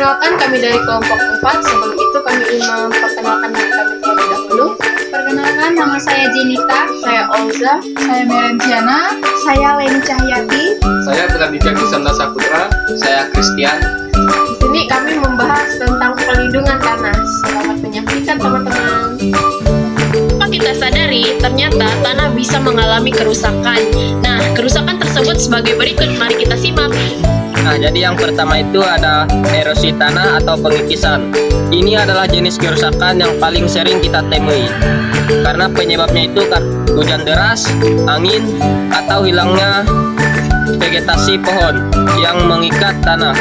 Perkenalkan, kami dari kelompok 4. Sebelum itu kami ingin memperkenalkan diri kami terlebih dahulu. Perkenalkan, nama saya Jenita. Saya Olza. Saya Merenciana. Saya Leni Cahyati. Saya Pradipya Kusanda Saputra. Saya Christian. Di sini kami membahas tentang pelindungan tanah. Selamat menyaksikan teman-teman. Tanpa kita sadari, ternyata tanah bisa mengalami kerusakan. Nah, kerusakan tersebut sebagai berikut. Mari kita simak. Nah, jadi yang pertama itu ada erosi tanah atau pengikisan. Ini adalah jenis kerusakan yang paling sering kita temui. Karena penyebabnya itu hujan deras, angin, atau hilangnya vegetasi pohon yang mengikat tanah.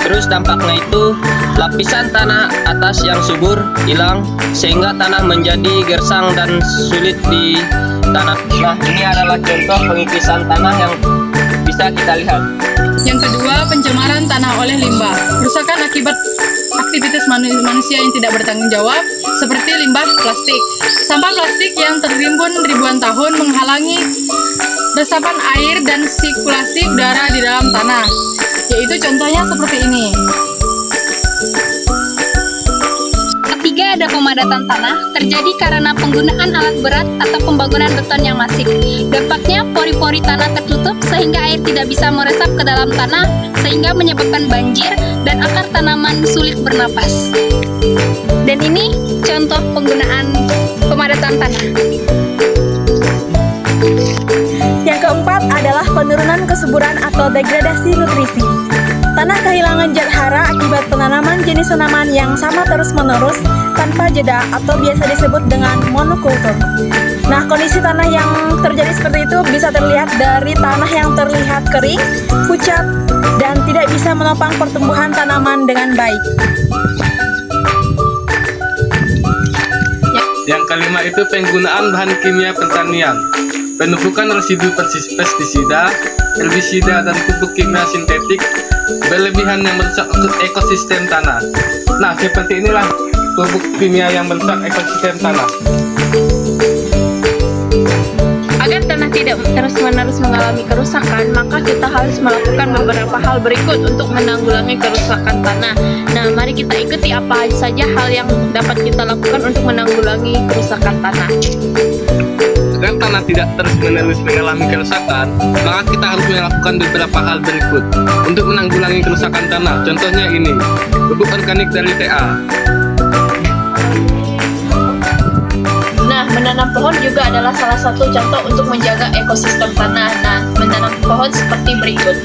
Terus dampaknya itu lapisan tanah atas yang subur hilang sehingga tanah menjadi gersang dan sulit di tanah. Nah, ini adalah contoh pengikisan tanah yang bisa kita lihat. Yang kedua, pencemaran tanah oleh limbah. Kerusakan akibat aktivitas manusia yang tidak bertanggung jawab, seperti limbah plastik. Sampah plastik yang tertimbun ribuan tahun menghalangi resapan air dan sirkulasi udara di dalam tanah. Yaitu contohnya seperti ini. Ketiga, ada pemadatan tanah terjadi karena penggunaan alat berat atau pembangunan beton yang masif. Dampaknya pori-pori tanah tertutup sehingga air tidak bisa meresap ke dalam tanah sehingga menyebabkan banjir dan akar tanaman sulit bernapas. Dan ini contoh penggunaan pemadatan tanah. Yang keempat adalah penurunan kesuburan atau degradasi nutrisi. Tanah kehilangan zat hara akibat penanaman jenis tanaman yang sama terus-menerus tanpa jeda atau biasa disebut dengan monokultur. Nah, kondisi tanah yang terjadi seperti itu bisa terlihat dari tanah yang terlihat kering, pucat, dan tidak bisa menopang pertumbuhan tanaman dengan baik. Yang kelima itu penggunaan bahan kimia pertanian. Penumpukan residu pestisida, herbisida, dan pupuk kimia sintetik berlebihan yang merusak ekosistem tanah. Nah, seperti inilah pupuk kimia yang merusak ekosistem tanah. Agar tanah tidak terus-menerus mengalami kerusakan, maka kita harus melakukan beberapa hal berikut untuk menanggulangi kerusakan tanah. Nah, mari kita ikuti apa saja hal yang dapat kita lakukan untuk menanggulangi kerusakan tanah. Agar tanah tidak terus-menerus mengalami kerusakan, maka kita harus melakukan beberapa hal berikut untuk menanggulangi kerusakan tanah. Contohnya ini, pupuk organik dari TA. Nah, menanam pohon juga adalah salah satu contoh untuk menjaga ekosistem tanah. Nah, menanam pohon seperti berikut.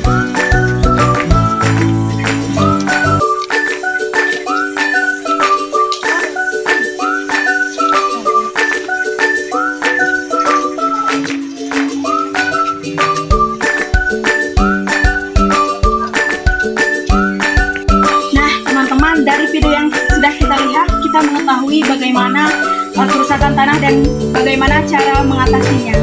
Nah, teman-teman, dari video yang sudah kita lihat, kita mengetahui bagaimana kerusakan tanah dan bagaimana cara mengatasinya.